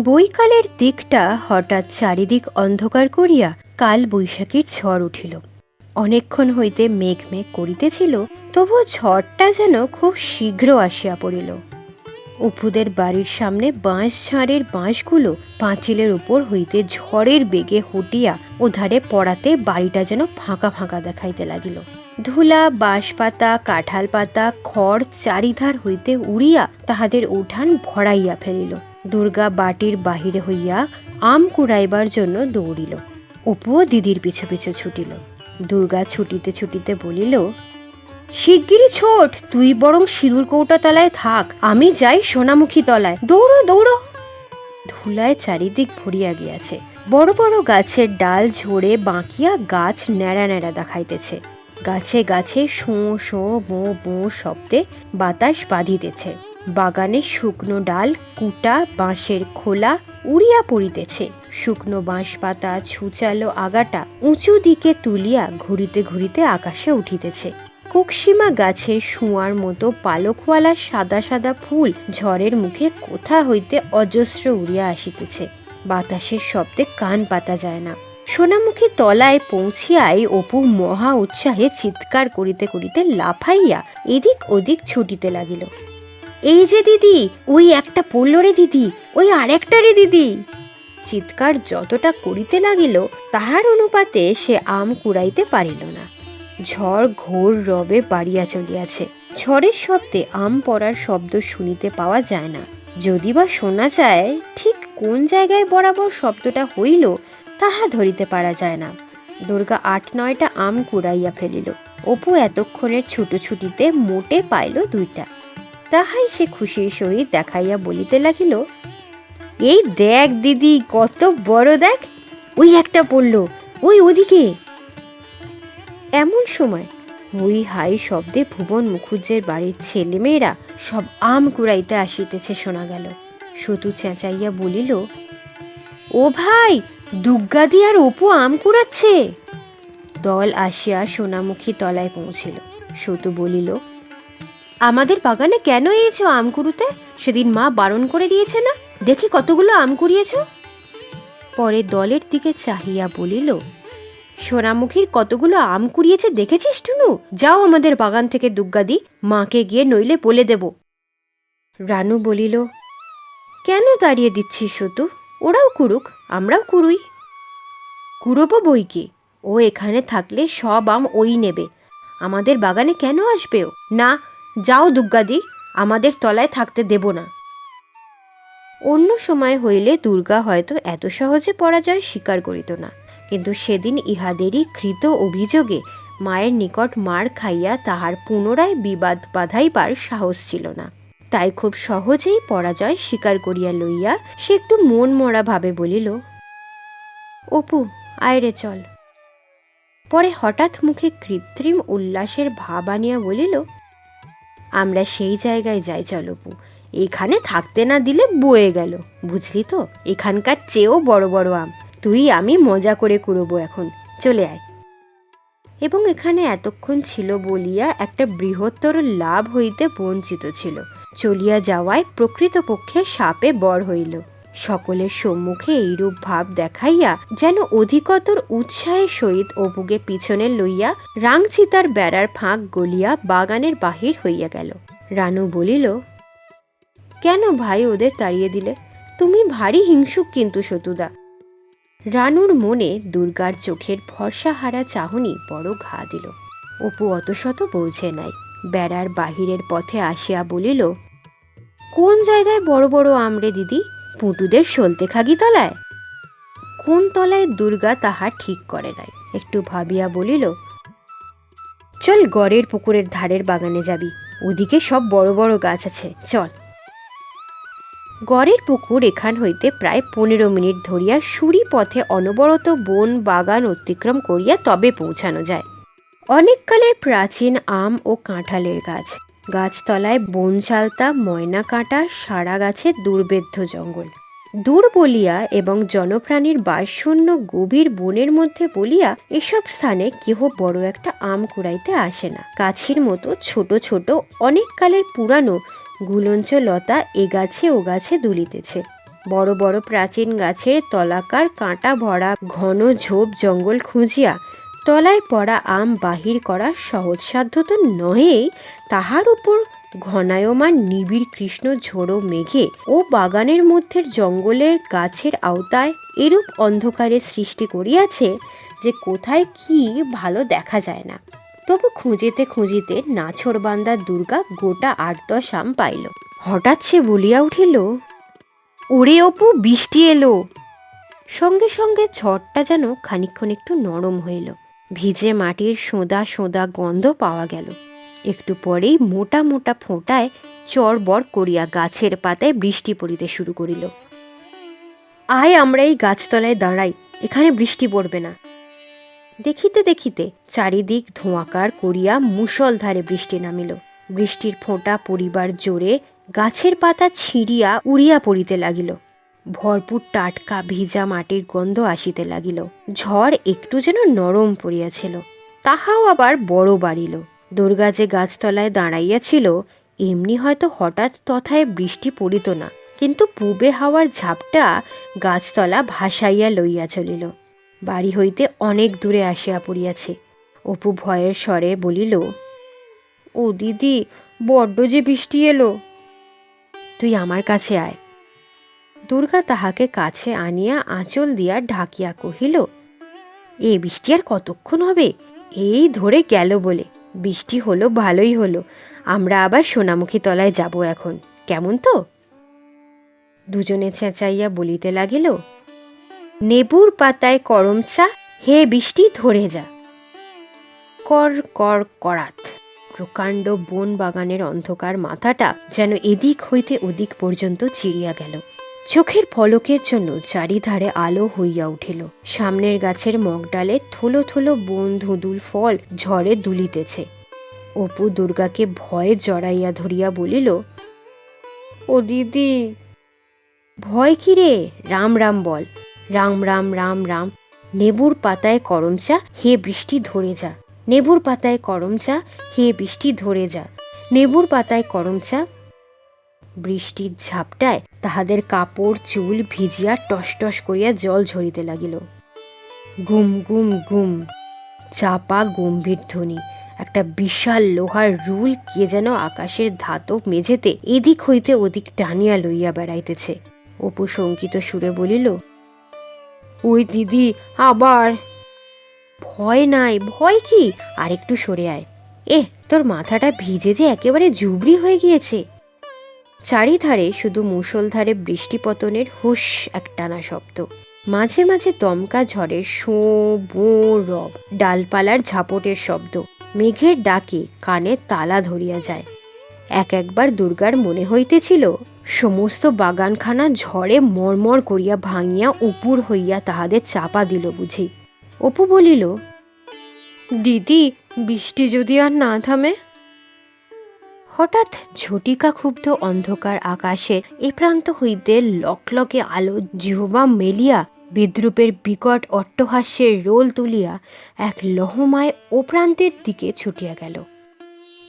বৈকালের দিকটা হঠাৎ চারিদিক অন্ধকার করিয়া কাল বৈশাখীর ঝড় উঠিল। অনেকক্ষণ হইতে মেঘ মেঘ করিতেছিল, তবু ঝড়টা যেন খুব শীঘ্র আসিয়া পড়িল। অপুদের বাড়ির সামনে বাঁশ ঝাড়ের বাঁশগুলো পাঁচিলের উপর হইতে ঝড়ের বেগে হটিয়া ওধারে পড়াতে বাড়িটা যেন ফাঁকা ফাঁকা দেখাইতে লাগিল। ধুলা, বাঁশপাতা, কাঁঠাল পাতা, খড় চারিধার হইতে উড়িয়া তাহাদের উঠান ভরাইয়া ফেলিল। দুর্গা বাটির বাহিরে হইয়া আম কুড়াইবার জন্য দৌড়িল। অপুও দিদির পিছু পিছু ছুটিল। দুর্গা ছুটিতে ছুটিতে বলিল, শিগগিরি ছোট, তুই বরং সিঁদুর কৌটা তলায় থাক, আমি যাই সোনামুখী তলায়, দৌড়ো দৌড়ো। ধুলায় চারিদিক ভরিয়া গিয়াছে। বড় বড় গাছের ডাল ঝরে বাঁকিয়া গাছ ন্যাড়া ন্যাড়া দেখাইতেছে। গাছে গাছে শোঁ শোঁ বোঁ বোঁ শব্দে বাতাস বাঁধিতেছে। বাগানে শুকনো ডাল, কুটা, বাঁশের খোলা উড়িয়া পড়িতেছে। শুকনো বাঁশ পাতা, ছুচালো আগাটা উঁচু দিকে তুলিয়া ঘুরিতে ঘুরিতে আকাশে উঠিতেছে। কোকসীমা গাছের শুঁয়ার মতো পালকওয়ালা সাদা সাদা ফুল ঝড়ের মুখে কোথা হইতে অজস্র উড়িয়া আসিতেছে। বাতাসের শব্দে কান পাতা যায় না। সোনামুখী তলায় পৌঁছিয়াই অপু মহা উৎসাহে চিৎকার করিতে করিতে লাফাইয়া এদিক ওদিক ছুটিতে লাগিল। এই যে দিদি, ওই একটা পড়ল রে দিদি, ওই আরেকটা রে দিদি। চিৎকার যতটা করিতে লাগিল তাহার অনুপাতে সে আম কুড়াইতে পারিল না। ঝড় ঘোর রবে বাড়িয়া চলিয়াছে। ঝড়ের শব্দে আম পড়ার শব্দ শুনিতে পাওয়া যায় না। যদি বা শোনা যায়, ঠিক কোন জায়গায় বরাবর শব্দটা হইল তাহা ধরিতে পারা যায় না। দুর্গা ৮-৯টা আম কুড়াইয়া ফেলিল। অপু এতক্ষণের ছুটোছুটিতে মোটে পাইল 2টা। তাহাই সে খুশির সহিত দেখাইয়া বলিতে লাগিল, এই দেখ দিদি, কত বড় দেখ, ওই একটা পড়ল, ওই ওদিকে। এমন সময় হই হাই শব্দে ভুবন মুখুজ্জের বাড়ির ছেলেমেয়েরা সব আম কুড়াইতে আসিতেছে শোনা গেল। সতু চেঁচাইয়া বলিল, ও ভাই, দুগ্গাদি আর অপু আম কুড়াচ্ছে। দল আসিয়া সোনামুখী তলায় পৌঁছিল। সতু বলিল, আমাদের বাগানে কেন এসেছো আম কুড়ুতে? সেদিন মা বারণ করে দিয়েছে না? দেখি কতগুলো আম কুড়িয়েছ। পরে দলের দিকে চাহিয়া বলিল, সোনামুখীর কতগুলো আম কুড়িয়েছে দেখেছিস টুনু? যাও আমাদের বাগান থেকে দুগ্গাদি, মাকে গিয়ে নইলে বলে দেব। রানু বলিল, কেন দাঁড়িয়ে দিচ্ছিস সতু? ওরাও কুড়ুক, আমরাও কুড়ুই। কুড়োবো বইকি, ও এখানে থাকলে সব আম ওই নেবে, আমাদের বাগানে কেন আসবে ও? না, যাও দুগ্গাদি, আমাদের তলায় থাকতে দেব না। অন্য সময় হইলে দুর্গা হয়তো এত সহজে পরাজয় স্বীকার করিত না, কিন্তু সেদিন ইহাদেরই কৃত অভিযোগে মায়ের নিকট মার খাইয়া তাহার পুনরায় বিবাদ বাধাইবার সাহস ছিল না। তাই খুব সহজেই পরাজয় স্বীকার করিয়া লইয়া সে একটু মন মরা ভাবে বলিল, অপু, আয় রে চল। পরে হঠাৎ মুখে কৃত্রিম উল্লাসের ভাব আনিয়া বলিল, আমরা সেই জায়গায় যাই চল অপু, এখানে থাকতে না দিলে বয়ে গেল, বুঝলি তো, এখানকার চেয়েও বড় বড় আম, তুই আমি মজা করে কুড়োবো এখন, চলে আয়। এবং এখানে এতক্ষণ ছিল বলিয়া একটা বৃহত্তর লাভ হইতে বঞ্চিত ছিল। চলিয়া যাওয়ায় প্রকৃতপক্ষে সাপে বর হইল। সকলের সম্মুখে এইরূপ ভাব দেখাইয়া যেন অধিকতর উৎসাহের সহিত অপুকে পিছনে লইয়া রাংচিতার বেড়ার ফাঁক গলিয়া বাগানের বাহির হইয়া গেল। রানু বলিল, কেন ভাই ওদের তাড়িয়ে দিলে? তুমি ভারী হিংসুক কিন্তু সতুদা। রানুর মনে দুর্গার চোখের ভরসাহারা চাহনি বড় ঘা দিল। অপু অতশত বোঝে নাই। বেড়ার বাহিরের পথে আসিয়া বলিল, কোন জায়গায় বড় বড় আমরে দিদি? পুটুদের সলতে খাগি তলায়? কোন তলায় দুর্গা তাহা ঠিক করে নাই। একটু ভাবিয়া বলিল, চল গড়ের পুকুরের ধারের বাগানে যাবি, ওদিকে সব বড় বড় গাছ আছে, চল। গড়ের পুকুর এখান হইতে প্রায় 15 মিনিট ধরিয়া সুরি পথে অনবরত বন বাগান অতিক্রম করিয়া তবে পৌঁছানো যায়। অনেককালের প্রাচীন আম ও কাঁঠালের গাছ, গাছতলায় বন চালতা, ময়না কাঁটা, সারা গাছে দুর্বেদ্য জঙ্গল। দূর বলিয়া এবং জনপ্রাণীর বাসশূন্য গভীর বনের মধ্যে বলিয়া এসব স্থানে কেহ বড় একটা আম কুড়াইতে আসে না। গাছের মতো ছোট ছোট অনেক কালের পুরানো গুলঞ্চ লতা এ গাছে ও গাছে দুলিতেছে। বড় বড় প্রাচীন গাছের তলাকার কাঁটা ভরা ঘন ঝোপ জঙ্গল খুঁজিয়া তলায় পড়া আম বাহির করা সহজসাধ্য তো নহেই, তাহার উপর ঘনায়মান নিবিড় কৃষ্ণ ঝোড়ো মেঘে ও বাগানের মধ্যের জঙ্গলের গাছের আওতায় এরূপ অন্ধকারের সৃষ্টি করিয়াছে যে কোথায় কি ভালো দেখা যায় না। তবু খুঁজিতে খুঁজিতে নাছোড়বান্দার দুর্গা গোটা ৮-১০ আম পাইল। হঠাৎ সে বলিয়া উঠিল, ওরে অপু, বৃষ্টি এলো। সঙ্গে সঙ্গে ঝড়টা যেন খানিকক্ষণ একটু নরম হইল। ভিজে মাটির সোঁদা সোঁদা গন্ধ পাওয়া গেল। একটু পরেই মোটা মোটা ফোঁটায় চড়বড় করিয়া গাছের পাতায় বৃষ্টি পড়িতে শুরু করিল। আয় আমরা এই গাছতলায় দাঁড়াই, এখানে বৃষ্টি পড়বে না। দেখিতে দেখিতে চারিদিক ধোঁয়াকার করিয়া মুষলধারে বৃষ্টি নামিল। বৃষ্টির ফোঁটা পড়িবার জোরে গাছের পাতা ছিঁড়িয়া উড়িয়া পড়িতে লাগিল। ভরপুর টাটকা ভিজা মাটির গন্ধ আসিতে লাগিল। ঝড় একটু যেন নরম পড়িয়াছিল, তাহাও আবার বড় বাড়িল। দুর্গা যে গাছতলায় দাঁড়াইয়াছিল, এমনি হয়তো হঠাৎ তথায় বৃষ্টি পড়িত না, কিন্তু পূবে হাওয়ার ঝাপটা গাছতলা ভাসাইয়া লইয়া চলিল। বাড়ি হইতে অনেক দূরে আসিয়া পড়িয়াছে। অপু ভয়ের স্বরে বলিল, ও দিদি, বড্ড যে বৃষ্টি এলো, তুই আমার কাছে আয়। দুর্গা তাহাকে কাছে আনিয়া আঁচল দিয়া ঢাকিয়া কহিল, এ বৃষ্টি আর কতক্ষণ হবে? এই ধরে গেল বলে। বৃষ্টি হলো, ভালোই হলো। আমরা আবার সোনামুখী তলায় যাব এখন, কেমন তো? দুজনে চেঁচাইয়া বলিতে লাগিল, নেবুর পাতায় করম চা, হে বৃষ্টি ধরে যা। কর কর করাত। প্রকাণ্ড বন বাগানের অন্ধকার মাথাটা যেন এদিক হইতে ওদিক পর্যন্ত চিরিয়া গেল। চোখের পলকের জন্য চারিধারে আলো হইয়া উঠিল। সামনের গাছের মগডালে থুলো থুলো বন ধুঁদুল ফল ঝড়ে দুলিতেছে। অপু দুর্গাকে ভয়ে জড়াইয়া ধরিয়া বলিল, ও দিদি। ভয় কি রে? রাম রাম বল। রাম রাম রাম রাম। নেবুর পাতায় করম চা, হে বৃষ্টি ধরে যা। নেবুর পাতায় করম চা, হে বৃষ্টি ধরে যা। নেবুর পাতায় করম চা। বৃষ্টির ঝাপটায় তাহাদের কাপড় চুল ভিজিয়া টস টস করিয়া জল ঝরিতে লাগিল। গুম গুম গুম। চাপা গম্ভীর ধ্বনি। একটা বিশাল লোহার রুল কে যেন আকাশের ধাতব মেঝেতে এদিক হইতে ওদিক টানিয়া লইয়া বেড়াইতেছে। অপু শঙ্কিত সুরে বলিল, ওই দিদি, আবার। ভয় নাই, ভয় কি? আর একটু সরে আয়। তোর মাথাটা ভিজে যে একেবারে জুবড়ি হয়ে গিয়েছে। চারিধারে শুধু মুষলধারে বৃষ্টিপতনের হুস একটানা শব্দ, মাঝে মাঝে দমকা ঝড়ের শো বো রব, ডালপালার ঝাপটের শব্দ। মেঘের ডাকে কানে তালা ধরিয়া যায়। একবার দুর্গার মনে হইতেছিল সমস্ত বাগানখানা ঝড়ে মরমর করিয়া ভাঙিয়া উপুর হইয়া তাহাদের চাপা দিল বুঝি। অপু বলিল, দিদি, বৃষ্টি যদি আর না থামে? হঠাৎ ঝটিকা ক্ষুব্ধ অন্ধকার আকাশের এ প্রান্ত হইতে লকলকে আলো জিহ্বা মেলিয়া বিদ্রুপের বিকট অট্টহাস্যের রোল তুলিয়া এক লহমায় ও প্রান্তের দিকে ছুটিয়া গেল।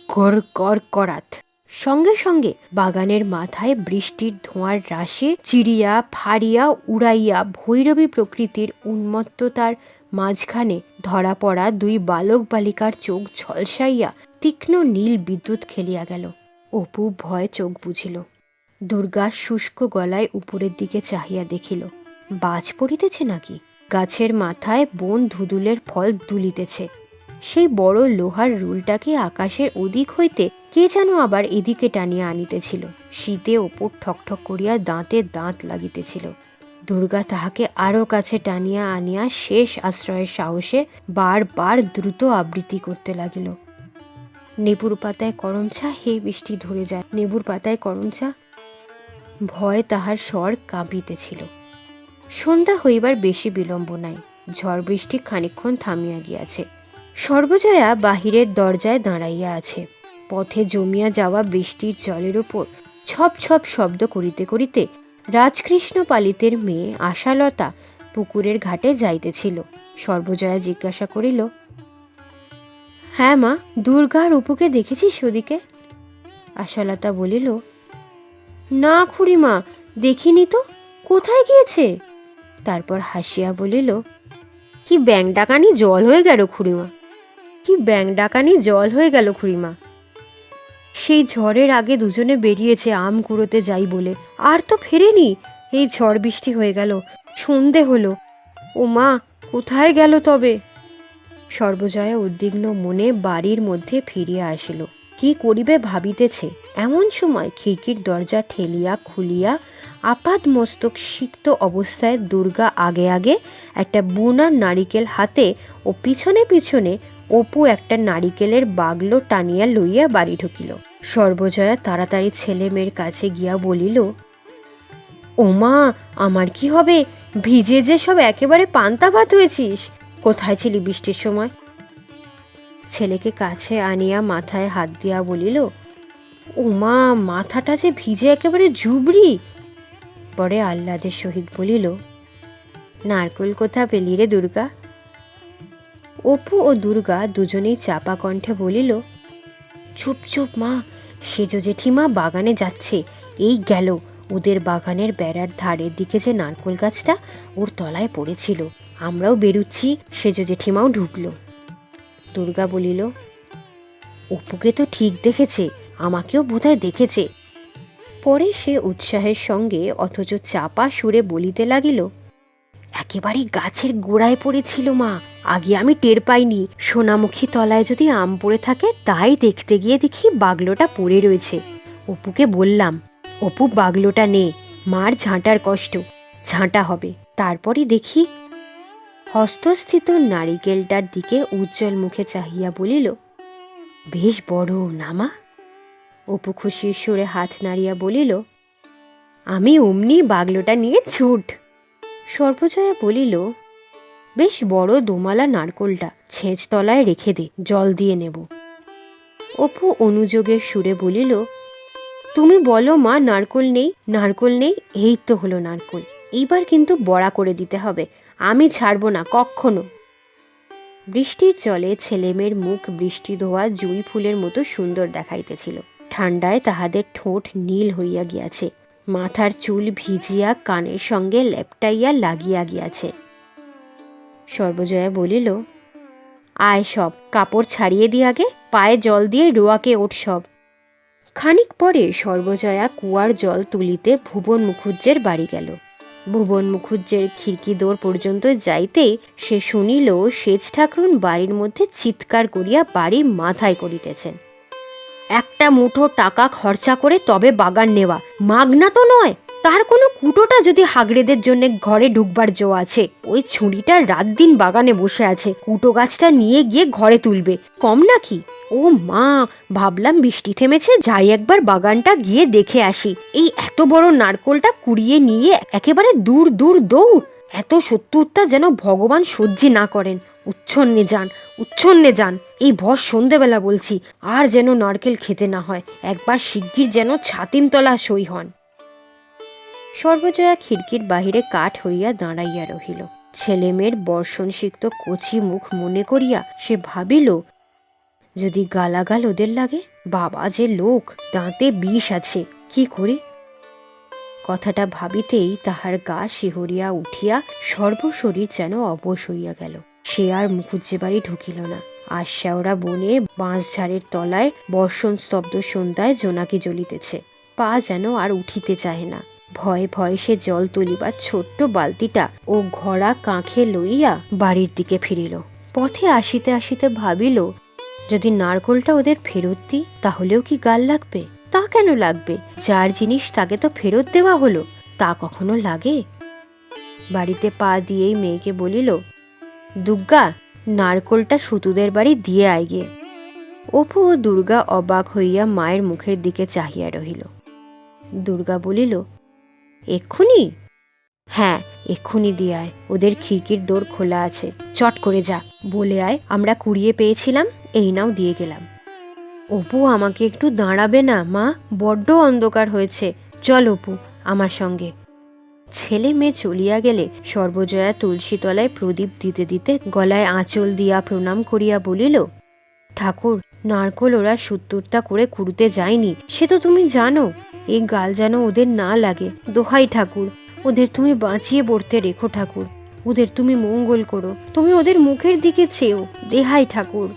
কর কর করাত। সঙ্গে সঙ্গে বাগানের মাথায় বৃষ্টির ধোঁয়ার রাশে চিরিয়া ফাড়িয়া উড়াইয়া ভৈরবী প্রকৃতির উন্মত্ততার মাঝখানে ধরা পড়া দুই বালক বালিকার চোখ ঝলসাইয়া তীক্ষ্ণ নীল বিদ্যুৎ খেলিয়া গেল। অপু ভয়ে চোখ বুঝিল। দুর্গা শুষ্ক গলায় উপরের দিকে চাহিয়া দেখিল, বাজ পড়িতেছে নাকি? গাছের মাথায় বন ধুদুলের ফল দুলিতেছে। সেই বড় লোহার রুলটাকে আকাশের ওদিক হইতে কে যেন আবার এদিকে টানিয়া আনিতেছিল। শীতে ওপর ঠকঠক করিয়া দাঁতে দাঁত লাগিতেছিল। দুর্গা তাহাকে আরো কাছে টানিয়া আনিয়া শেষ আশ্রয়ের সাহসে বারবার দ্রুত আবৃত্তি করতে লাগিল, নেবুর পাতায় করম চা, হে বৃষ্টি ধরে যায়। নেবুর পাতায় করম চা। ভয় তাহার স্বর কাঁপিতেছিল। সন্ধ্যা হইবার বেশি বিলম্ব নাই। ঝড় বৃষ্টি খানিকক্ষণ থামিয়া গিয়াছে। সর্বজয়া বাহিরের দরজায় দাঁড়াইয়া আছে। পথে জমিয়া যাওয়া বৃষ্টির জলের ওপর ছপ ছপ শব্দ করিতে করিতে রাজকৃষ্ণ পালিতের মেয়ে আশালতা পুকুরের ঘাটে যাইতেছিল। সর্বজয়া জিজ্ঞাসা করিল, হ্যাঁ মা, দুর্গা আর অপুকে দেখেছিস ওদিকে? আশালতা বলিল, না খুড়িমা, দেখিনি তো, কোথায় গিয়েছে? তারপর হাসিয়া বলিল, কি ব্যাং ডাকানি জল হয়ে গেল খুড়িমা, কি ব্যাং ডাকানি জল হয়ে গেল খুড়িমা। সেই ঝড়ের আগে দুজনে বেরিয়েছে আম কুড়োতে যাই বলে, আর তো ফেরেনি। এই ঝড় বৃষ্টি হয়ে গেল, সন্ধে হলো। ও মা, কোথায় গেল তবে? সর্বজয়া উদ্বিগ্ন মনে বাড়ির মধ্যে ফিরিয়া আসিল। কি করিবে ভাবিতেছে, এমন সময় খিড়কির দরজা ঠেলিয়া খুলিয়া আপাদ মস্তক সিক্ত অবস্থায় দুর্গা আগে আগে একটা বুনা নারিকেল হাতে ও পিছনে পিছনে অপু একটা নারিকেলের বাগলো টানিয়া লইয়া বাড়ি ঢুকিল। সর্বজয়া তাড়াতাড়ি ছেলে মেয়ের কাছে গিয়া বলিল, ও মা, আমার কি হবে? ভিজে যে সব একেবারে পান্তা ভাত হয়েছিস। কোথায় ছিলি বৃষ্টির সময়? ছেলেকে কাছে আনিয়া মাথায় হাত দিয়া বলিল, ও মা, মাথাটা যে ভিজে একেবারে ঝুবড়ি। পরে আহ্লাদের সহিত বলিল, নারকেল কোথা পেলি রে দুর্গা? অপু ও দুর্গা দুজনেই চাপা কণ্ঠে বলিল, চুপ চুপ মা, সেজ জেঠিমা বাগানে যাচ্ছে, এই গেল। ওদের বাগানের বেড়ার ধারের দিকে যে নারকেল গাছটা, ওর তলায় পড়েছিল, আমরাও বেরুচ্ছি, সেজ জেঠিমাও ঢুকলো। দুর্গা বলিল, অপুকে তো ঠিক দেখেছে, আমাকেও বোধহয় দেখেছে। পরে সে উৎসাহের সঙ্গে অথচ চাপা সুরে বলিতে লাগিল, একেবারে গাছের গোড়ায় পড়েছিল মা, আগে আমি টের পাইনি। সোনামুখী তলায় যদি আম পড়ে থাকে, তাই দেখতে গিয়ে দেখি বাগলোটা পড়ে রয়েছে। অপুকে বললাম, অপু বাগলোটা নে, মার ঝাঁটার কষ্ট, ঝাঁটা হবে। তারপরই দেখি। হস্তস্থিত নারিকেলটার দিকে উজ্জ্বল মুখে চাহিয়া বলিল, বেশ বড় না মা? অপু খুশির সুরে হাত নাড়িয়া বলিল, আমি অমনি বাগলোটা নিয়ে ছুট। সর্বজয়া বলিল, বেশ বড় দোমালা নারকোলটা, ছেঁচ তলায় রেখে দে, জল দিয়ে নেব। অপু অনুযোগের সুরে বলিল, তুমি বলো মা, নারকোল নেই? নারকোল নেই? এই তো হলো নারকোল, এইবার কিন্তু বড়া করে দিতে হবে, আমি ছাড়বো না কক্ষনো। বৃষ্টির জলে ছেলেমেয়ের মুখ বৃষ্টি ধোয়া জুঁই ফুলের মতো সুন্দর দেখাইতেছিল। ঠান্ডায় তাহাদের ঠোঁট নীল হইয়া গিয়াছে, মাথার চুল ভিজিয়া কানের সঙ্গে লেপটাইয়া লাগিয়া গিয়াছে। সর্বজয়া বলিল, আয় সব, কাপড় ছাড়িয়ে দি আগে, পায়ে জল দিয়ে রোয়াকে ওঠ সব। খানিক পরে সর্বজয়া কুয়ার জল তুলিতে ভুবন মুখুজ্জের বাড়ি গেল। ভুবন মুখুজ্জের খিড়কি দোর পর্যন্ত যাইতে সে শুনিল সেজ ঠাকরুন বাড়ির মধ্যে চিৎকার করিয়া বাড়ি মাথায় করিতেছেন। একটা মুঠো টাকা খরচা করে তবে বাগান নেওয়া, মাগনা তো নয়। তার কোনো কুটোটা যদি হাগড়েদের জন্য ঘরে ঢুকবার জো আছে, ওই ছুরিটা রাত দিন বাগানে বসে আছে, কুটো গাছটা নিয়ে গিয়ে ঘরে তুলবে, কম নাকি? ও মা, ভাবলাম বৃষ্টি থেমেছে, যাই একবার বাগানটা গিয়ে দেখে আসি। এই এত বড় নারকোলটা কুড়িয়ে নিয়ে একেবারে দূর দূর দৌড়। এত শত্রুতা যেন ভগবান সহ্য না করেন। উচ্ছন্নে যান, উচ্ছন্নে যান, এই ভর সন্ধেবেলা বলছি, আর যেন নারকেল খেতে না হয়, একবার শিগগির যেন ছাতিমতলা সই হন। সর্বজয়া খিড়কির বাহিরে কাঠ হইয়া দাঁড়াইয়া রহিল। ছেলে মেয়ের বর্ষণ সিক্ত কচি মুখ মনে করিয়া সে ভাবিল, যদি গালাগাল ওদের লাগে, বাবা যে লোক, দাঁতে বিষ আছে, কি করি? কথাটা ভাবিতেই তাহার গা শিহরিয়া উঠিয়া সর্বশরীর যেন অবশ হইয়া গেল। সে আর মুখুজ্জে বাড়ি ঢুকিল না। আশ্যাওরা বনে বাঁশঝাড়ের তলায় বর্ষণ স্তব্ধ সন্ধ্যায় জোনাকি জ্বলিতেছে। পা যেন আর উঠিতে চাহে না। ভয়ে ভয়ে সে জল তুলিবার ছোট্ট বালতিটা ও ঘড়া কাঁখে লইয়া বাড়ির দিকে ফিরিল। পথে আসিতে আসিতে ভাবিল, যদি নারকোলটা ওদের ফেরত দিই, তাহলেও কি গাল লাগবে? তা কেন লাগবে? যার জিনিস তাকে তো ফেরত দেওয়া হলো, তা কখনো লাগে? বাড়িতে পা দিয়েই মেয়েকে বলিল, দুর্গা, নারকোলটা সুতুদের বাড়ি দিয়ে আয় গিয়ে। অপু ও দুর্গা অবাক হইয়া মায়ের মুখের দিকে চাহিয়া রহিল। দুর্গা বলিল, এক্ষুনি? হ্যাঁ, এক্ষুনি দিয়ে আয়, ওদের খিড়কির দোর খোলা আছে, চট করে যা, বলে আয় আমরা কুড়িয়ে পেয়েছিলাম, এই নাও দিয়ে গেলাম। অপু আমাকে একটু দাঁড়াবে না মা? বড্ড অন্ধকার হয়েছে, চল অপু আমার সঙ্গে। ছেলে মেয়ে চলিয়া গেলে সর্বজয়া তুলসী তলায় প্রদীপ দিতে দিতে গলায় আঁচল দিয়া প্রণাম করিয়া বলিল, ঠাকুর, নারকোল ওরা ৭০টা করে কুড়ুতে যায়নি, সে তো তুমি জানো। এই গাল যেন ওদের না লাগে, দোহাই ঠাকুর, ওদের তুমি বাঁচিয়ে পড়তে রেখো ঠাকুর, ওদের তুমি মঙ্গল করো, তুমি ওদের মুখের দিকে চেয়েও, দেহাই ঠাকুর।